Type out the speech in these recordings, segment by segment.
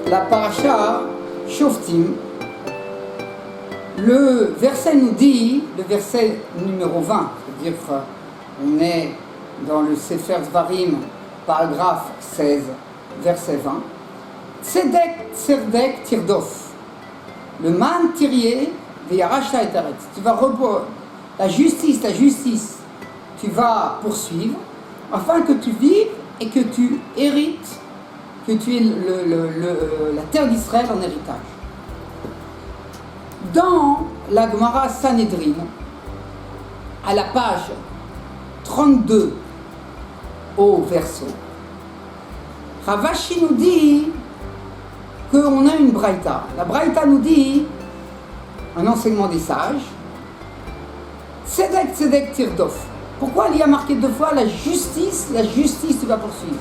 la paracha Shoftim, le verset nous dit, le verset numéro 20, c'est-à-dire on est dans le Sefer Dvarim, paragraphe 16, verset 20, Tzedek Tzedek Tirdof, le man tirier v'yarashta et aretz. Tu vas revoir la justice, tu vas poursuivre, afin que tu vives et que tu hérites, que tu aies la terre d'Israël en héritage. Dans la Gemara Sanhedrin, à la page 32 au verso, Ravashi nous dit qu'on a une braïta. La braïta nous dit, un enseignement des sages, Tzedek Tzedek Tirdof. Pourquoi il y a marqué deux fois la justice tu vas poursuivre.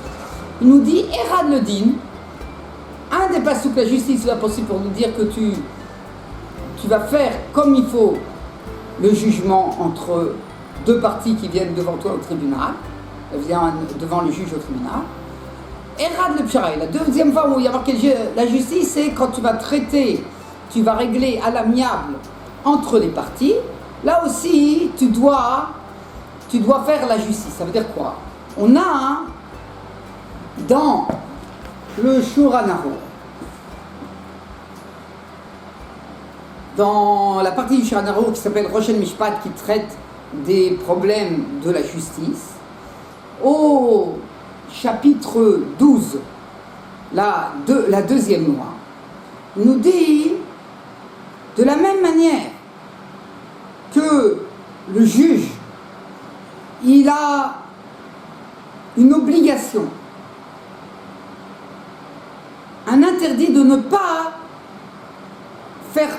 Il nous dit Erad le din, un des passuks, la justice tu vas poursuivre, pour nous dire que tu vas faire comme il faut le jugement entre deux parties qui viennent devant toi au tribunal, vient devant le juge au tribunal. Erad le pshara, la deuxième fois où il y a marqué la justice, c'est quand tu vas traiter, tu vas régler à l'amiable entre les parties. Là aussi, tu dois faire la justice. Ça veut dire quoi? On a dans le Shulchan Aruch, dans la partie du Shulchan Aruch qui s'appelle Rosh Mishpat, qui traite des problèmes de la justice, au chapitre 12, la deuxième loi, nous dit de la même manière que le juge, il a une obligation, un interdit de ne pas faire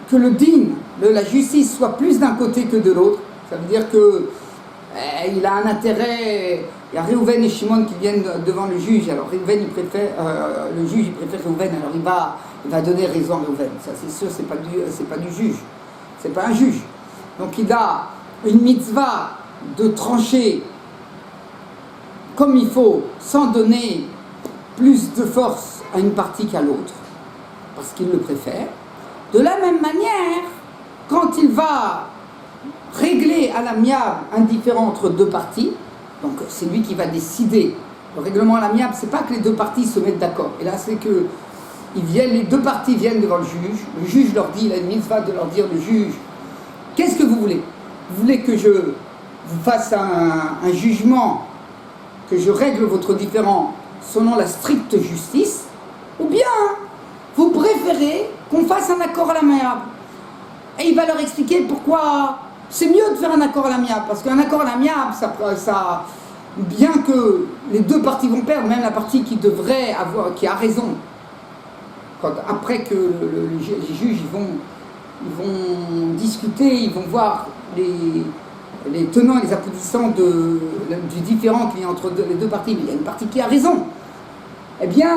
que le din, la justice, soit plus d'un côté que de l'autre. Ça veut dire que il a un intérêt. Il y a Réhouven et Shimon qui viennent devant le juge. Alors Réhouven, le juge, il préfère Réhouven, alors il va donner raison à Réhouven. Ça, c'est sûr, c'est pas du juge. C'est pas un juge. Donc il a une mitzvah de trancher comme il faut, sans donner plus de force à une partie qu'à l'autre, parce qu'il le préfère. De la même manière, quand il va régler à l'amiable un différend entre deux parties, donc c'est lui qui va décider. Le règlement à l'amiable, c'est pas que les deux parties se mettent d'accord. Et là, c'est que les deux parties viennent devant le juge leur dit, il a une mitzvah de leur dire, le juge, qu'est-ce que vous voulez? Vous voulez que je vous fasse un jugement, que je règle votre différend selon la stricte justice, ou bien vous préférez qu'on fasse un accord à l'amiable? Et il va leur expliquer pourquoi c'est mieux de faire un accord à l'amiable, parce qu'un accord à l'amiable, ça, bien que les deux parties vont perdre, même la partie qui a raison, après que les juges ils vont discuter, ils vont voir les tenants et les aboutissants du différend qu'il y a entre les deux parties, mais il y a une partie qui a raison. Eh bien,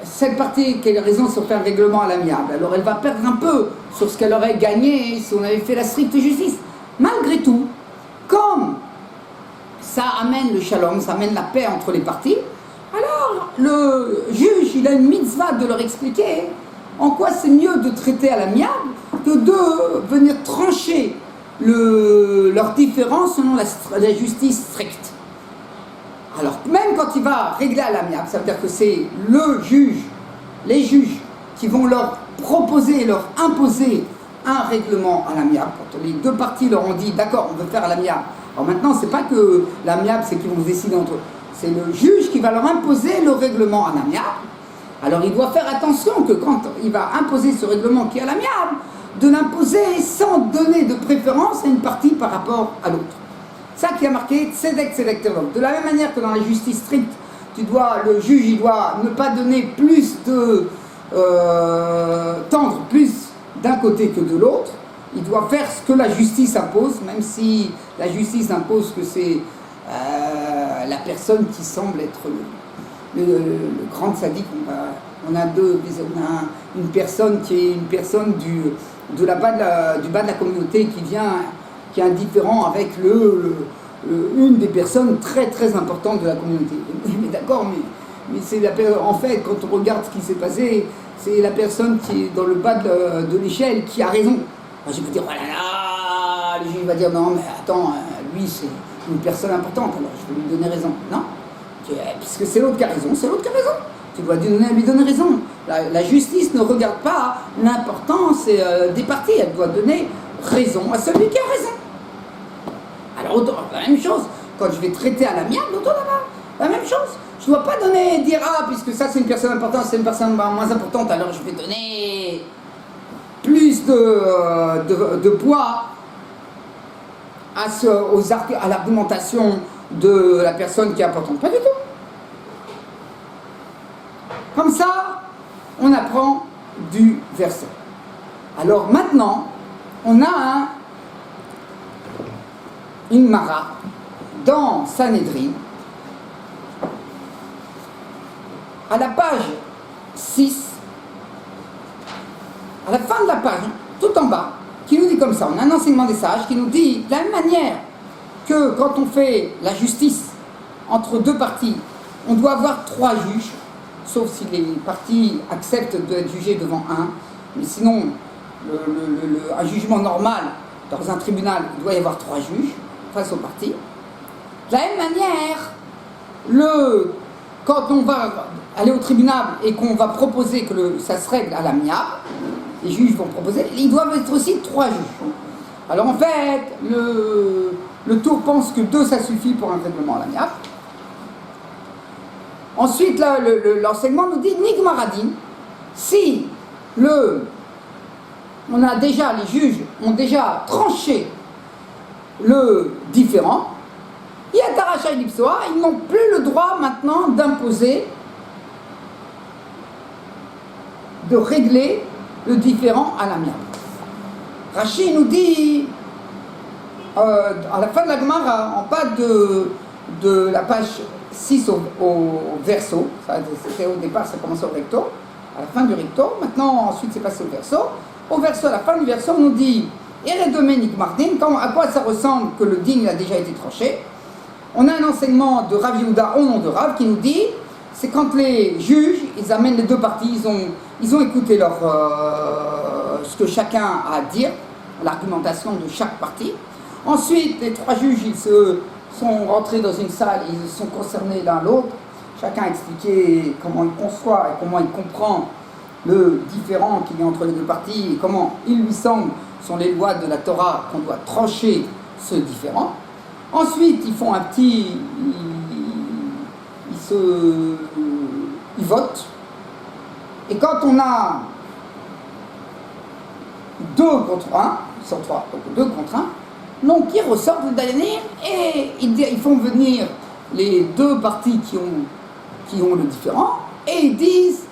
cette partie qui a raison sur faire un règlement à l'amiable, alors elle va perdre un peu sur ce qu'elle aurait gagné si on avait fait la stricte justice. Malgré tout, comme ça amène le shalom, ça amène la paix entre les parties, alors le juge, il a une mitzvah de leur expliquer en quoi c'est mieux de traiter à l'amiable que de venir trancher leurs différends selon la justice stricte. Alors, même quand il va régler à l'amiable, ça veut dire que c'est les juges qui vont leur proposer, leur imposer un règlement à l'amiable. Quand les deux parties leur ont dit, d'accord, on veut faire à l'amiable. Alors maintenant, c'est pas que l'amiable, c'est qu'ils vont se décider entre eux. C'est le juge qui va leur imposer le règlement à l'amiable. Alors, il doit faire attention que quand il va imposer ce règlement qui est à l'amiable, de l'imposer sans donner de préférence à une partie par rapport à l'autre. Ça qui a marqué Tzedek Tzedek Tirdof. De la même manière que dans la justice stricte, le juge il doit ne pas donner plus tendre plus d'un côté que de l'autre. Il doit faire ce que la justice impose, même si la justice impose que c'est la personne qui semble être le grand sadique. On a une personne qui est une personne du bas de la communauté qui qui a un différend avec une des personnes très très importantes de la communauté. Mais d'accord, mais c'est en fait, quand on regarde ce qui s'est passé, c'est la personne qui est dans le bas de l'échelle qui a raison. Moi, je peux dire, oh là là, le juge va dire, non, mais attends, lui, c'est une personne importante, alors je vais lui donner raison. Non, puisque c'est l'autre qui a raison, c'est l'autre qui a raison. Tu dois lui donner raison. La justice ne regarde pas l'importance des parties, elle doit donner raison à celui qui a raison. Alors, la même chose, quand je vais traiter à l'amiable, la même chose. Je ne dois pas dire, puisque ça c'est une personne importante, c'est une personne moins importante, alors je vais donner plus de poids à l'argumentation de la personne qui est importante. Pas du tout. Comme ça, on apprend du verset. Alors maintenant, on a une mara dans Sanhedrin, à la page 6, à la fin de la page, tout en bas, qui nous dit comme ça, on a un enseignement des sages qui nous dit, de la même manière que quand on fait la justice entre deux parties, on doit avoir 3 juges, sauf si les parties acceptent d'être jugées devant un, mais sinon, un jugement normal dans un tribunal, il doit y avoir 3 juges face aux parties. De la même manière, quand on va aller au tribunal et qu'on va proposer que ça se règle à l'amiable, les juges vont proposer, ils doivent être aussi 3 juges. Alors en fait, le tour pense que 2 ça suffit pour un règlement à l'amiable. Ensuite, là, l'enseignement nous dit Nigmaradin, si les juges ont déjà tranché le différend, Yataracha Elipsoa, ils n'ont plus le droit maintenant d'imposer, de régler le différend à l'amiable. Rashi nous dit, à la fin de la Gemara, en bas de la page 6 au verso, c'était au départ, ça commençait au recto, à la fin du recto, maintenant, ensuite c'est passé au verso. Au verso, à la fin du verso, on nous dit, Eredomenik Mardin, à quoi ça ressemble que le din a déjà été tranché. On a un enseignement de Rav Yehuda au nom de Rav qui nous dit, c'est quand les juges, ils amènent les 2 parties, ils ont écouté ce que chacun a à dire, l'argumentation de chaque partie. Ensuite, les 3 juges, ils sont rentrés dans une salle, ils sont concernés l'un l'autre. Chacun a expliqué comment il conçoit et comment il comprend le différend qu'il y a entre les 2 parties et comment il lui semble sont les lois de la Torah qu'on doit trancher ce différend. Ensuite, ils font ils votent. Et quand on a 2 contre 1, ils sont 3, donc 2 contre 1, donc ils ressortent le Dayanim et ils font venir les 2 parties qui ont le différend et ils disent,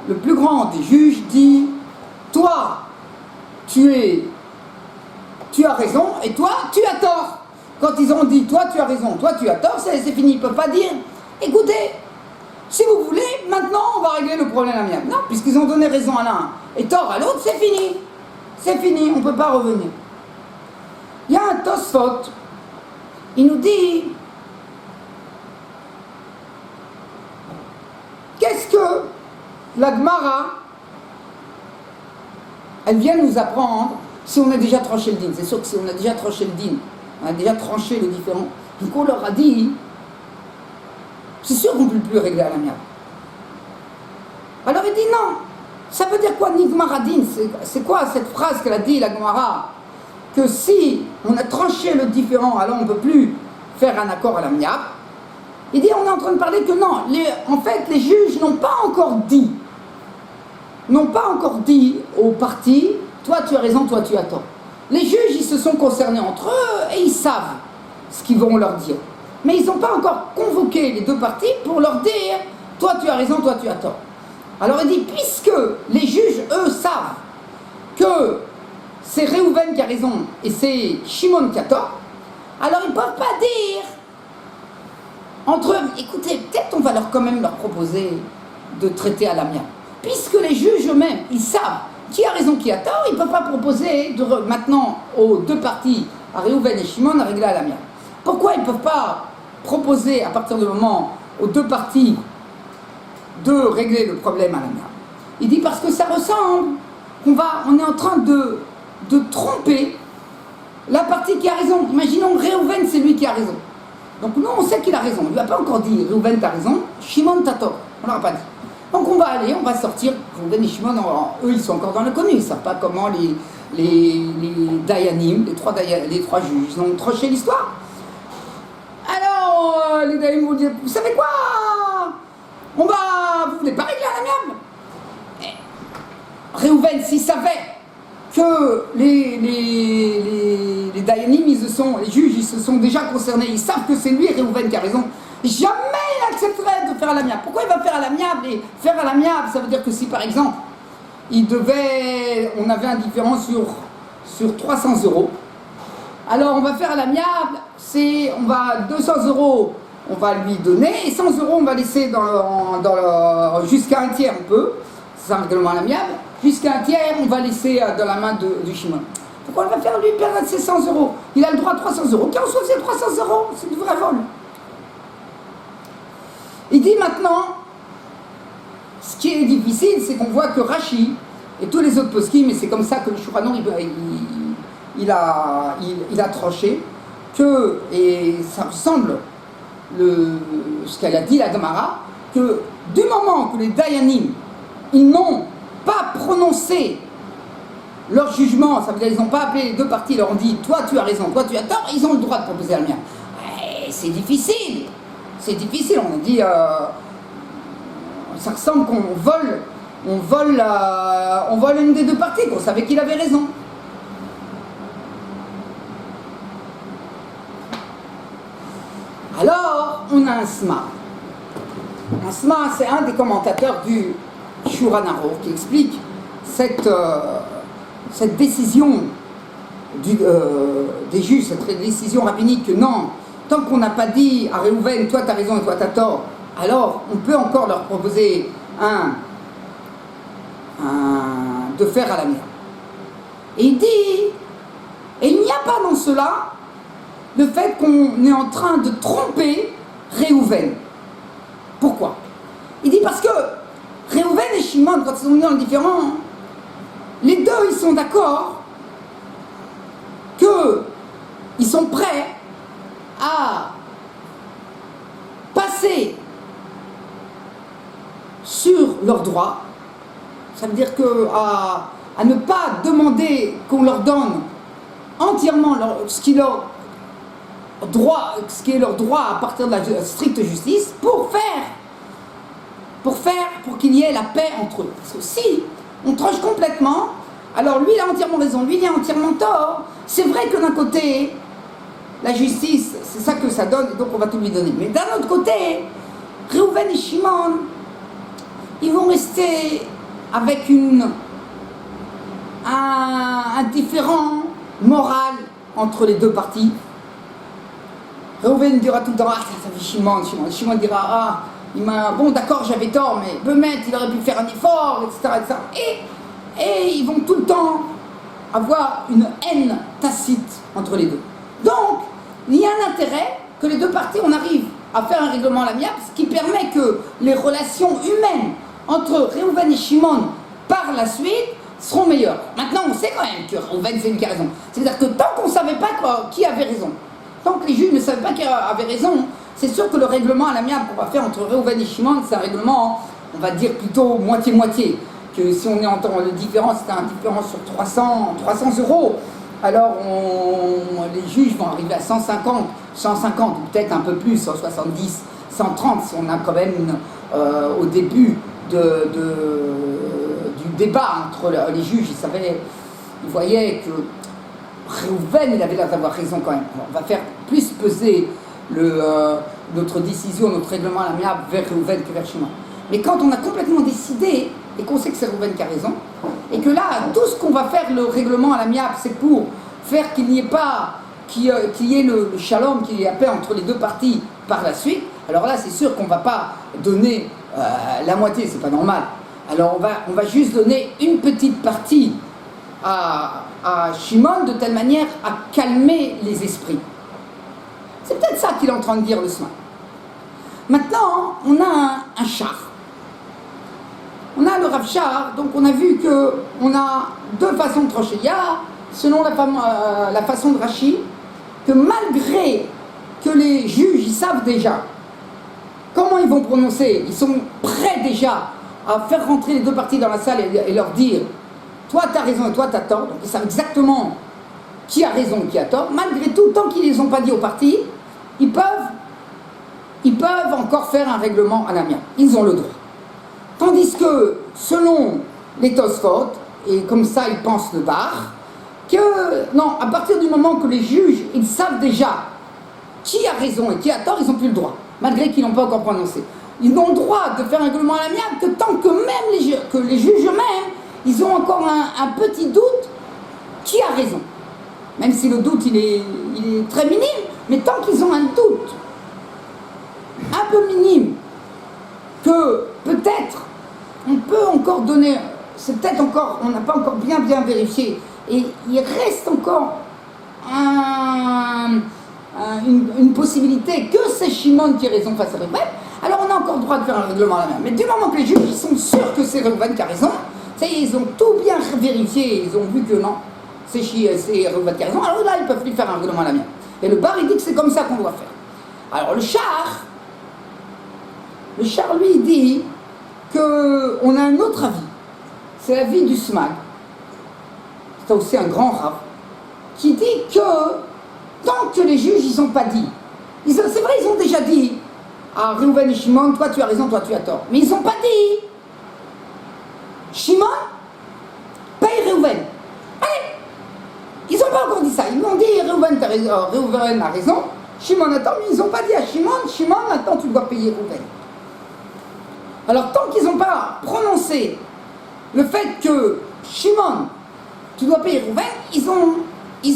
le plus grand des juges dit, toi, tu as raison et toi, tu as tort. Quand ils ont dit, toi, tu as raison, toi, tu as tort, c'est fini. Ils ne peuvent pas dire, écoutez, si vous voulez, maintenant, on va régler le problème amiable. Non, puisqu'ils ont donné raison à l'un et tort à l'autre, c'est fini. C'est fini, on ne peut pas revenir. Il y a un Tosfot, il nous dit, qu'est-ce que la Gemara, elle vient nous apprendre si on a déjà tranché le din. C'est sûr que si on a déjà tranché le din, on a déjà tranché le différend. Donc on leur a dit, c'est sûr qu'on ne peut plus régler à l'amiable. Alors il dit non. Ça veut dire quoi, Nigmaradin? C'est quoi cette phrase qu'elle a dit, la Gemara? Que si on a tranché le différend, alors on ne peut plus faire un accord à l'amiable. Il dit, on est en train de parler que non. En fait, les juges n'ont pas encore dit aux parties, toi tu as raison, toi tu as tort. Les juges, ils se sont concernés entre eux et ils savent ce qu'ils vont leur dire. Mais ils n'ont pas encore convoqué les 2 parties pour leur dire, toi tu as raison, toi tu as tort. Alors il dit, puisque les juges, eux, savent que c'est Réhouven qui a raison et c'est Shimon qui a tort, alors ils ne peuvent pas dire entre eux, écoutez, peut-être on va quand même leur proposer de traiter à l'amiable. Puisque les juges eux-mêmes, ils savent qui a raison, qui a tort, ils ne peuvent pas proposer maintenant aux 2 parties à Réhouven et Shimon à régler à l'amiable. Pourquoi ils ne peuvent pas proposer, à partir du moment aux deux parties, de régler le problème à l'amiable? Il dit parce que ça ressemble, on est en train de tromper la partie qui a raison. Imaginons Réhouven, c'est lui qui a raison. Donc nous, on sait qu'il a raison. Il ne lui a pas encore dit Réhouven, t'as raison, Shimon, t'as tort. On ne l'aura pas dit. Donc on va sortir. Réhouven et Shimon, eux, ils sont encore dans l'inconnu. Ils ne savent pas comment les Dayanim, les trois juges, ils ont tranché l'histoire. Alors, les Dayanim vont dire, vous savez quoi? Vous ne voulez pas régler à l'amiable? Réhouven, s'il savait que les Dayanim, les juges, ils se sont déjà concernés, ils savent que c'est lui, Réhouven, qui a raison, jamais il accepterait de faire à l'amiable. Pourquoi il va faire à l'amiable? Et faire à l'amiable, ça veut dire que si par exemple, on avait un différent sur 300 €, alors on va faire à l'amiable, 200 €, on va lui donner, et 100 €, on va laisser jusqu'à un tiers, on peut, c'est un règlement à l'amiable, jusqu'à un tiers, on va laisser dans la main du Shimon. Pourquoi on va faire lui perdre ses 100 €? Il a le droit à 300 €. Qui reçoit ces 300 €? C'est du vrai vol. Il dit maintenant, ce qui est difficile, c'est qu'on voit que Rashi et tous les autres poskim, et c'est comme ça que le Shulchan Aruch il a tranché, et ça ressemble ce qu'elle a dit la Gemara, que du moment que les Dayanim, ils n'ont pas prononcé leur jugement, ça veut dire qu'ils n'ont pas appelé les deux parties, ils leur ont dit toi tu as raison, toi tu as tort, ils ont le droit de proposer la mienne. C'est difficile, on a dit, ça ressemble qu'on vole une des deux parties, qu'on savait qu'il avait raison. Alors, on a un Sma. Un Sma, c'est un des commentateurs du Shulchan Aruch qui explique cette décision des juges, cette décision rabbinique que non, tant qu'on n'a pas dit à Réhouven, toi tu as raison et toi tu as tort, alors on peut encore leur proposer de faire à la mienne. Et il dit, et il n'y a pas dans cela le fait qu'on est en train de tromper Réhouven. Pourquoi? Il dit parce que Réhouven et Shimon, quand ils sont dans le différent, les deux ils sont d'accord qu'ils sont prêts à passer sur leurs droits. Ça veut dire à ne pas demander qu'on leur donne entièrement ce qui est leur droit à partir de la stricte justice pour qu'il y ait la paix entre eux. Parce que si on tranche complètement, alors lui il a entièrement raison, lui il a entièrement tort. C'est vrai que d'un côté, la justice, c'est ça que ça donne, donc on va tout lui donner. Mais d'un autre côté, Réhouven et Shimon, ils vont rester avec un différend moral entre les deux parties. Réhouven dira tout le temps, ah, ça fait Shimon. Shimon dira, bon d'accord, j'avais tort, mais Bemet, il aurait pu faire un effort, etc. Et ils vont tout le temps avoir une haine tacite entre les deux. Donc, il y a un intérêt que les deux parties, on arrive à faire un règlement à l'amiable, ce qui permet que les relations humaines entre Réhouven et Shimon par la suite seront meilleures. Maintenant, on sait quand même que Réhouven, c'est lui qui a raison. C'est-à-dire que tant qu'on ne savait pas qui avait raison, tant que les juges ne savaient pas qui avait raison, c'est sûr que le règlement à l'amiable qu'on va faire entre Réhouven et Shimon, c'est un règlement, on va dire plutôt moitié-moitié. Que si on est en temps, le différent, c'est un différent sur 300 €, alors les juges vont arriver à 150, ou peut-être un peu plus, 170, 130, si on a quand même au début du débat entre les juges, ils voyaient que Réhouven, il avait l'air d'avoir raison quand même. Alors, on va faire plus peser notre décision, notre règlement à l'amiable vers Réhouven que vers Shimon. Mais quand on a complètement décidé, et qu'on sait que c'est Réhouven qui a raison, et que là, tout ce qu'on va faire, le règlement à l'amiable, c'est pour faire qu'il n'y ait pas, qu'il y ait le shalom, qu'il y ait la paix entre les deux parties par la suite, alors là, c'est sûr qu'on ne va pas donner la moitié, c'est pas normal. Alors on va juste donner une petite partie à à Shimon de telle manière à calmer les esprits. C'est peut-être ça qu'il est en train de dire le soir. Maintenant, on a un char. On a le Rav Shar, donc on a vu qu'on a deux façons de trancher. Il y a, selon la façon de Rashi, que malgré que les juges ils savent déjà comment ils vont prononcer, ils sont prêts déjà à faire rentrer les deux parties dans la salle et leur dire toi tu as raison et toi tu as tort, donc ils savent exactement qui a raison et qui a tort. Malgré tout, tant qu'ils ne les ont pas dit aux parties, ils peuvent encore faire un règlement à l'amiable. Ils ont le droit. Tandis que, selon les Tosfot, et comme ça ils pensent le bar, que non, à partir du moment que les juges, ils savent déjà qui a raison et qui a tort, ils n'ont plus le droit, malgré qu'ils n'ont pas encore prononcé. Ils n'ont le droit de faire un règlement à l'amiable que tant que même les juges eux-mêmes, ils ont encore un petit doute qui a raison. Même si le doute, il est très minime, mais tant qu'ils ont un doute un peu minime, que peut-être on peut encore donner, c'est peut-être encore, on n'a pas encore bien vérifié, et il reste encore une possibilité que c'est Shimon qui a raison face à Reuven, alors on a encore le droit de faire un règlement à la main. Mais du moment que les juges sont sûrs que c'est Reuven qui a raison, ça y est, ils ont tout bien vérifié, ils ont vu que non, c'est Reuven qui a raison, alors là ils peuvent lui faire un règlement à la main. Et le bar il dit que c'est comme ça qu'on doit faire. Alors le char lui dit qu'on a un autre avis, c'est l'avis du SMAG, c'est aussi un grand rab, qui dit que tant que les juges ils n'ont pas dit, c'est vrai ils ont déjà dit à Reuven et Shimon, toi tu as raison, toi tu as tort, mais ils n'ont pas dit Shimon paye Reuven. Allez, ils n'ont pas encore dit ça, ils m'ont dit Reuven a raison, Shimon a tort, mais ils n'ont pas dit à Shimon attends tu dois payer Reuven. Alors tant qu'ils n'ont pas prononcé le fait que Shimon, tu dois payer Reuven, ils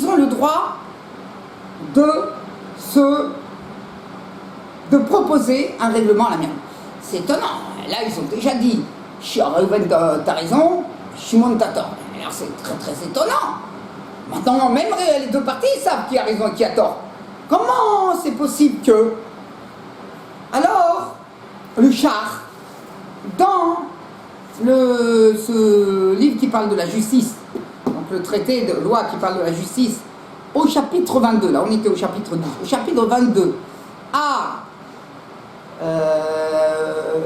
ont le droit de proposer un règlement à l'amiable. C'est étonnant. Là, ils ont déjà dit Reuven, t'as raison, Shimon, t'as tort. Alors c'est très très étonnant. Maintenant, même les deux parties savent qui a raison et qui a tort. Comment c'est possible que... Alors, le char, dans ce livre qui parle de la justice, donc le traité de loi qui parle de la justice, au chapitre 22, là on était au chapitre 10, au chapitre 22,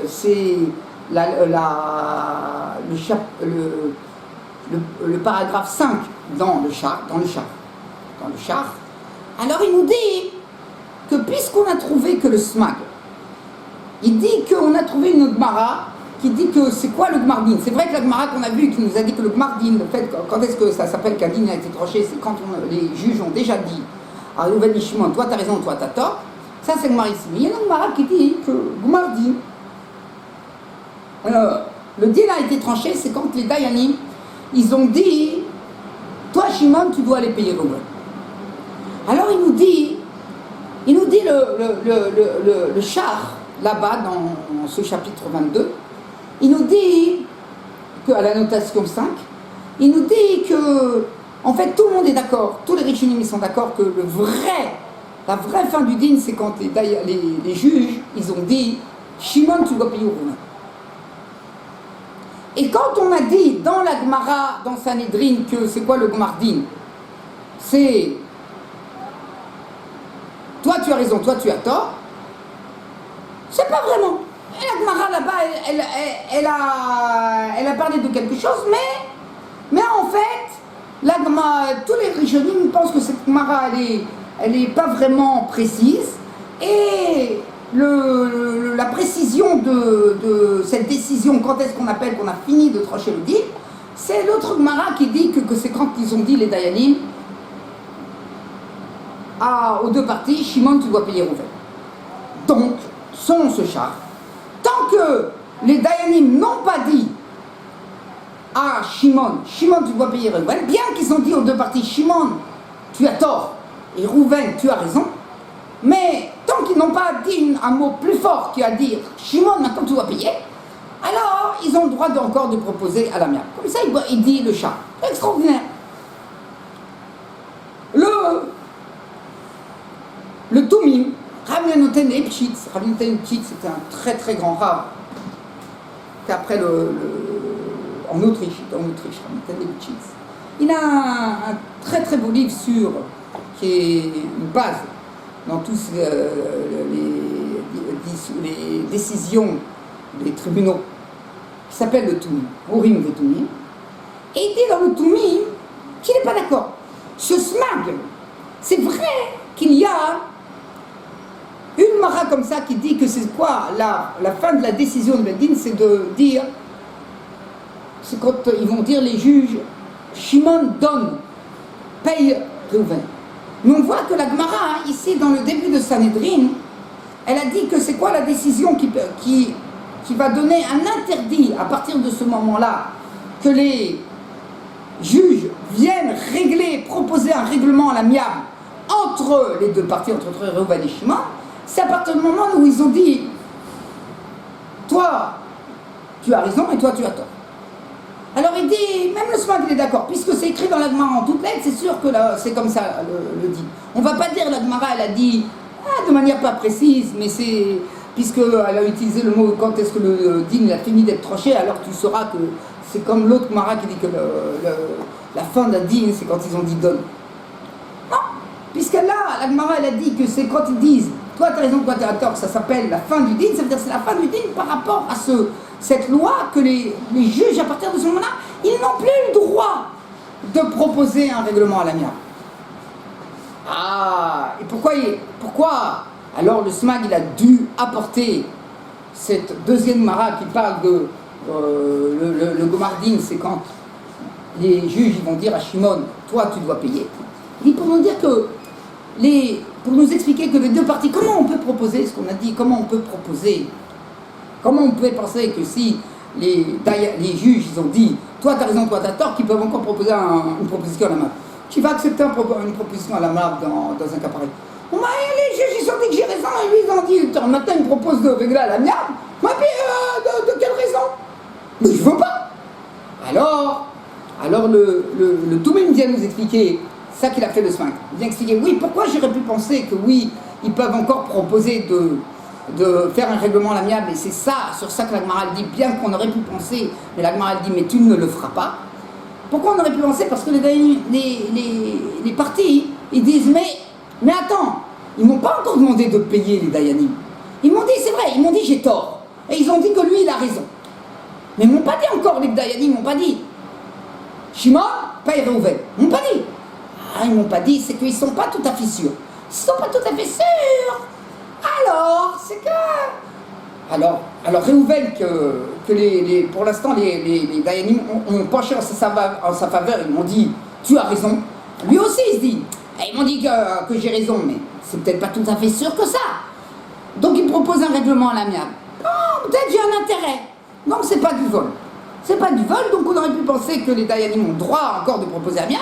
c'est le paragraphe 5 dans le char. Alors il nous dit que puisqu'on a trouvé que le SMAG, il dit qu'on a trouvé une Gemara qui dit que c'est quoi le Gmardin. C'est vrai que la Gemara qu'on a vue qui nous a dit que le Gmardin, le fait, quand est-ce que ça s'appelle qu'un din a été tranché, c'est quand les juges ont déjà dit à Reuven et Shimon, toi t'as raison, toi t'as tort. Ça c'est Gemara ici. Mais il y a une Gemara qui dit que Gmardin, le din a été tranché, c'est quand les Dayanim, ils ont dit, toi Shimon, tu dois aller payer Reuven. Alors il nous dit le char, là-bas dans ce chapitre 22, il nous dit qu'à la notation 5, il nous dit que, en fait, tout le monde est d'accord, tous les Rishonim sont d'accord que la vraie fin du din, c'est quand les juges, ils ont dit Shimon, tu dois payer Reuven. Et quand on a dit dans la Gemara, dans Sanhedrin, que c'est quoi le Gmardin, c'est toi tu as raison, toi tu as tort, c'est pas vraiment. Et la Gemara là-bas, elle a parlé de quelque chose, mais en fait, la Gemara, tous les Rishonim pensent que cette Gemara, elle est pas vraiment précise, et la précision de cette décision, quand est-ce qu'on appelle qu'on a fini de trancher le din, c'est l'autre Gemara qui dit que c'est quand ils ont dit les Dayanim aux deux parties, Shimon, tu dois payer Reuven. Donc, selon ce char, tant que les Dayanim n'ont pas dit à Shimon, tu dois payer Reuven, bien qu'ils ont dit aux deux parties, Shimon, tu as tort, et Reuven, tu as raison, mais tant qu'ils n'ont pas dit un mot plus fort qui a dire Shimon, maintenant tu dois payer, alors ils ont le droit encore de proposer à l'amiable. Comme ça, il dit le char. C'est extraordinaire. Noten Epchitz, Rabbi Noten Epchitz, c'était un très très grand rave, qu'après en Autriche, Rabbi Noten Epchitz. Il a un très très beau livre qui est une base dans tous les décisions des tribunaux, qui s'appelle le Toumim, Urim et Toumim. Et il dit dans le Toumim qu'il n'est pas d'accord. Ce smag, c'est vrai qu'il y a une mara comme ça qui dit que c'est quoi la fin de la décision de Bedin, c'est de dire, c'est quand ils vont dire les juges, Shimon donne, paye Reuven. Mais on voit que la Gemara, ici dans le début de Sanhedrin, elle a dit que c'est quoi la décision qui va donner un interdit à partir de ce moment-là, que les juges viennent proposer un règlement à l'amiable entre les deux parties, entre Reuven et Shimon. C'est à partir du moment où ils ont dit, toi, tu as raison et toi, tu as tort. Alors il dit, même le Smag il est d'accord, puisque c'est écrit dans la Gemara en toutes lettres, c'est sûr que c'est comme ça le dit. On ne va pas dire la Gemara, elle a dit, de manière pas précise, mais c'est, puisqu'elle a utilisé le mot, quand est-ce que le din a fini d'être tranché, alors tu sauras que c'est comme l'autre Gemara qui dit que la fin d'un din, c'est quand ils ont dit donne. Non, puisque là, la Gemara elle a dit que c'est quand ils disent, toi tu as raison, toi tu as tort, ça s'appelle la fin du din, ça veut dire que c'est la fin du din par rapport à cette loi que les juges, à partir de ce moment-là, ils n'ont plus le droit de proposer un règlement à l'amiable. Ah, et pourquoi alors le SMAG il a dû apporter cette deuxième mara qui parle de le Gomardin, c'est quand les juges ils vont dire à Shimon, toi tu dois payer. Il dit pour nous dire que pour nous expliquer que les deux parties, comment on peut proposer ce qu'on a dit, comment on pouvait penser que si les juges ils ont dit toi t'as raison, toi t'as tort, qu'ils peuvent encore proposer une proposition à la main. Qui va accepter une proposition à la main dans un cas pareil? Les juges ils ont dit que j'ai raison et lui ils ont dit maintenant ils me proposent de régler à l'amiable. Mais de quelle raison? Mais je veux pas. Alors le Toumim vient nous expliquer ça qu'il a fait le Smag. Il vient expliquer oui pourquoi j'aurais pu penser que oui ils peuvent encore proposer de faire un règlement à l'amiable, et c'est sur ça que la Gemara dit, bien qu'on aurait pu penser, mais la Gemara dit, mais tu ne le feras pas. Pourquoi on aurait pu penser? Parce que les partis, ils disent, mais attends, ils m'ont pas encore demandé de payer les Dayanim. Ils m'ont dit, c'est vrai, ils m'ont dit j'ai tort. Et ils ont dit que lui, il a raison. Mais ils m'ont pas dit encore, les Dayanim, ils m'ont pas dit, Shimon, paye Reuven. Ils m'ont pas dit. Ils m'ont pas dit, c'est qu'ils sont pas tout à fait sûrs. Ils sont pas tout à fait sûrs. Alors, c'est que... Alors Reuven, que pour l'instant, les Dayanim ont penché en sa faveur, ils m'ont dit, tu as raison. Lui aussi, il se dit, ils m'ont dit que j'ai raison, mais c'est peut-être pas tout à fait sûr que ça. Donc, il propose un règlement à l'amiable. Non, peut-être j'ai un intérêt. Donc, c'est pas du vol. C'est pas du vol, donc on aurait pu penser que les Dayanim ont droit encore de proposer amiable.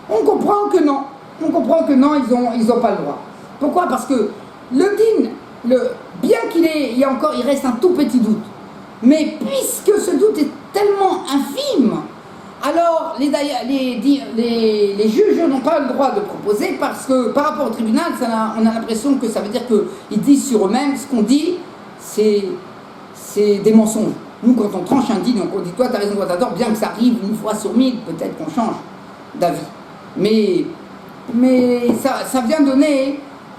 On comprend que non. Ils ont pas le droit. Pourquoi? Parce que le din, bien il reste un tout petit doute, mais puisque ce doute est tellement infime, alors les juges n'ont pas le droit de proposer, parce que par rapport au tribunal, on a l'impression que ça veut dire qu'ils disent sur eux-mêmes, ce qu'on dit, c'est des mensonges. Nous, quand on tranche un din, on dit toi t'as raison, toi t'as tort, bien que ça arrive une fois sur 1000, peut-être qu'on change d'avis. Mais ça vient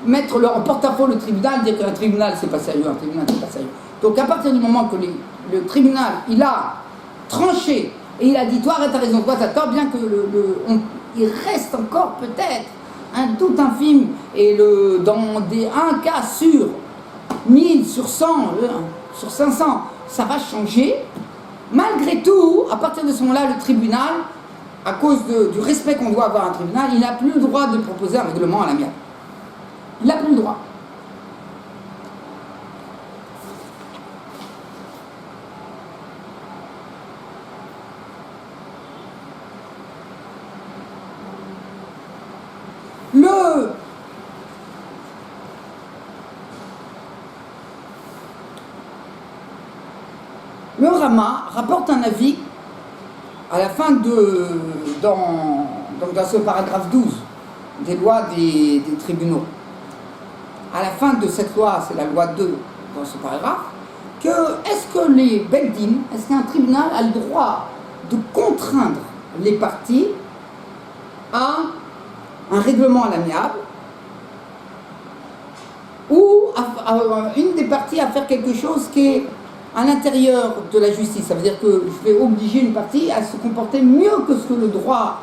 mettre en porte-à-faux le tribunal, dire qu'un tribunal c'est pas sérieux, Donc à partir du moment que le tribunal il a tranché et il a dit toi t'as raison, toi t'as tort, bien que il reste encore peut-être un doute infime, et dans un cas sur 1000, sur 100, sur 500, ça va changer. Malgré tout, à partir de ce moment-là, le tribunal, à cause du respect qu'on doit avoir à un tribunal, il n'a plus le droit de proposer un règlement à l'amiable. Il n'a plus le droit. Le Rama rapporte un avis à la fin dans ce paragraphe 12 des lois des tribunaux. à la fin de cette loi, c'est la loi 2 dans ce paragraphe, que est-ce que les Beddin, est-ce qu'un tribunal a le droit de contraindre les parties à un règlement à l'amiable ou à une des parties à faire quelque chose qui est à l'intérieur de la justice. Ça veut dire que je vais obliger une partie à se comporter mieux que ce que le droit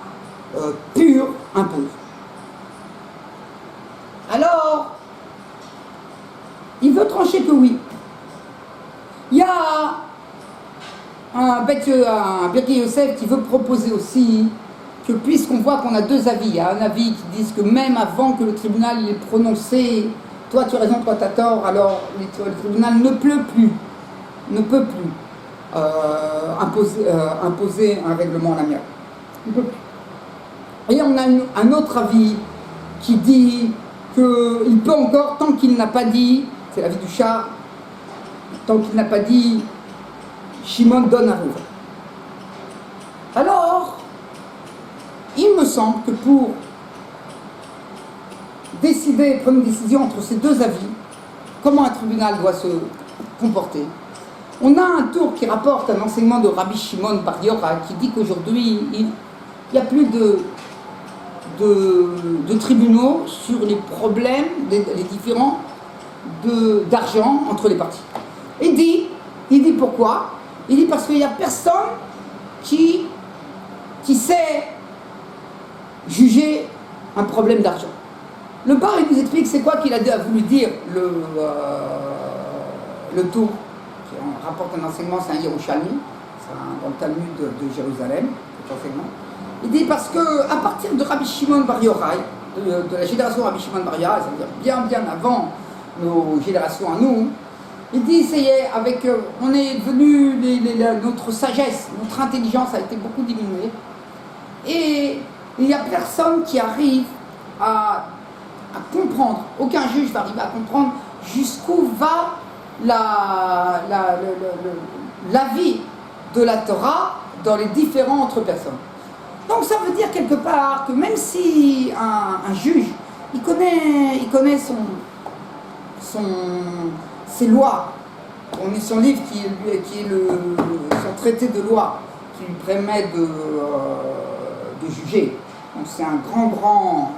pur impose. Alors, il veut trancher que oui. Il y a un Birkei Yosef qui veut proposer aussi que puisqu'on voit qu'on a deux avis, il y a un avis qui dit que même avant que le tribunal ait prononcé « toi tu as raison, toi tu as tort », alors le tribunal ne peut plus imposer un règlement à l'amiable. Il ne peut plus. Et on a un autre avis qui dit qu'il peut encore, tant qu'il n'a pas dit, c'est l'avis du Shah, tant qu'il n'a pas dit, Shimon donne à Reuven. Alors, il me semble que pour décider, prendre une décision entre ces deux avis, comment un tribunal doit se comporter, on a un tour qui rapporte un enseignement de Rabbi Shimon Bar Yochai qui dit qu'aujourd'hui, il n'y a plus de tribunaux sur les problèmes, les différents d'argent entre les parties. Il dit pourquoi? Il dit parce qu'il n'y a personne qui sait juger un problème d'argent. Le bar, il nous explique c'est quoi qu'il a voulu dire le tour, qui rapporte un enseignement, c'est un Yerushalmi, c'est dans le Talmud de Jérusalem, cet enseignement. Il dit parce que à partir de Rabbi Shimon Bar Yochai, de la génération Rabbi Shimon Bar Yochai, c'est-à-dire bien avant nos générations à nous, il dit ça y est, on est devenu notre sagesse, notre intelligence a été beaucoup diminuée, et il n'y a personne qui arrive à comprendre, aucun juge va arriver à comprendre jusqu'où va l'avis de la Torah dans les différentes personnes. Donc ça veut dire quelque part que même si un juge, il connaît ses lois, on est son livre qui est son traité de loi qui lui permet de juger. Donc c'est un grand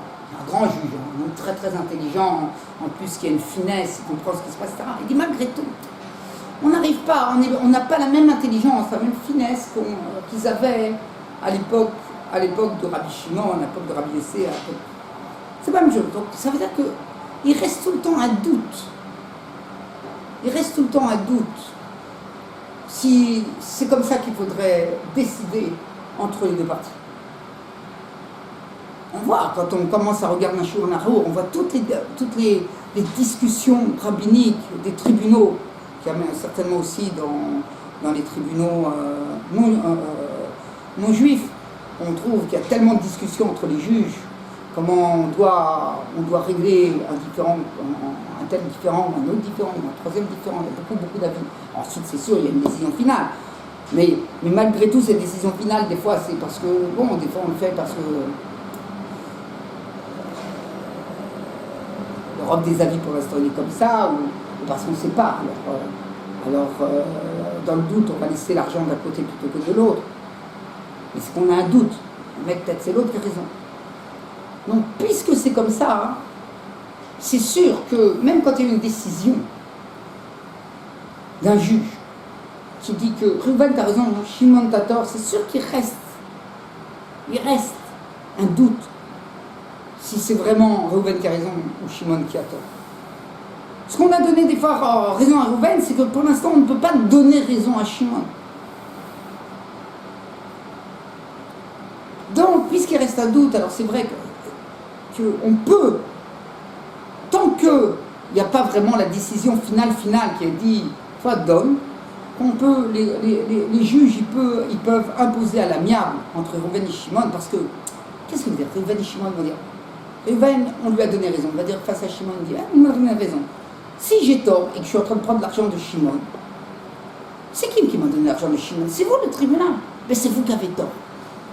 juge, un très très intelligent, en plus qui a une finesse, il comprend ce qui se passe, etc. Il dit malgré tout, on n'arrive pas, on n'a pas la même intelligence, la même finesse qu'ils avaient à l'époque de Rabbi Shimon, à l'époque de Rabbi Yossé. C'est pas la même chose. Donc ça veut dire qu'il reste tout le temps un doute. Il reste tout le temps un doute si c'est comme ça qu'il faudrait décider entre les deux parties. On voit, quand on commence à regarder un Shulchan Aruch, on voit toutes les discussions rabbiniques des tribunaux, qu'il y a certainement aussi dans les tribunaux non juifs. On trouve qu'il y a tellement de discussions entre les juges, comment on doit régler un tel différent, un autre différent, un troisième différent, il y a beaucoup d'avis. Ensuite, c'est sûr, il y a une décision finale. Mais malgré tout, cette décision finale, des fois, c'est parce que, des fois on le fait parce que l'Europe des avis pour l'instant est comme ça, ou parce qu'on ne sait pas. Alors, dans le doute, on va laisser l'argent d'un côté plutôt que de l'autre. Mais c'est qu'on a un doute. Mais peut-être c'est l'autre qui a raison. Donc, puisque c'est comme ça, c'est sûr que même quand il y a une décision d'un juge qui dit que Reuven t'as raison, Shimon t'as tort, c'est sûr qu'il reste un doute si c'est vraiment Reuven qui a raison ou Shimon qui a tort. Ce qu'on a donné des fois raison à Reuven, c'est que pour l'instant on ne peut pas donner raison à Shimon. Donc, puisqu'il reste un doute, alors c'est vrai qu'on peut, tant qu'il n'y a pas vraiment la décision finale qui est dit, toi donne, qu'on peut, les juges, ils peuvent imposer à l'amiable entre Reuven et Shimon, parce que, qu'est-ce que veut dire Reuven et Shimon vont dire, Reuven, on lui a donné raison, on va dire face à Shimon, il dit, il m'a donné raison. Si j'ai tort et que je suis en train de prendre l'argent de Shimon, c'est qui m'a donné l'argent de Shimon? C'est vous le tribunal, mais c'est vous qui avez tort.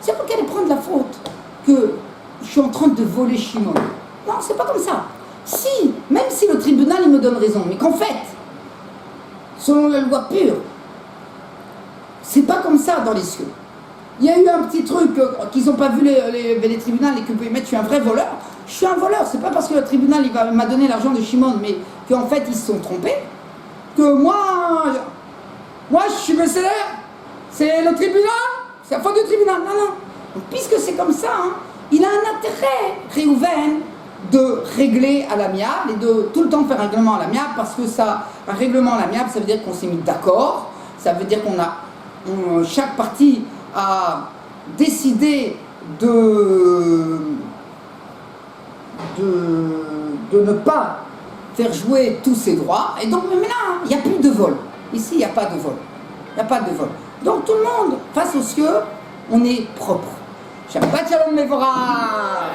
C'est vous qui allez prendre la faute que je suis en train de voler Shimon. Non, c'est pas comme ça. Si, même si le tribunal il me donne raison, mais qu'en fait, selon la loi pure, c'est pas comme ça dans les cieux. Il y a eu un petit truc qu'ils n'ont pas vu les tribunaux et que vous pouvez mettre, je suis un vrai voleur. Je suis un voleur, c'est pas parce que le tribunal m'a donné l'argent de Shimon, mais qu'en fait ils se sont trompés, que moi je suis mercenaire, c'est le tribunal, c'est la faute du tribunal. Non, non. Donc, puisque c'est comme ça, hein, il a un intérêt, Réhouven, de régler à l'amiable et de tout le temps faire un règlement à l'amiable, parce que ça, un règlement à l'amiable, ça veut dire qu'on s'est mis d'accord, ça veut dire chaque partie a décidé de ne pas faire jouer tous ses droits, et donc maintenant, il n'y a plus de vol. Ici, il n'y a pas de vol. Il n'y a pas de vol. Donc tout le monde, face aux cieux, on est propre. Shabbat Shalom Mevorach.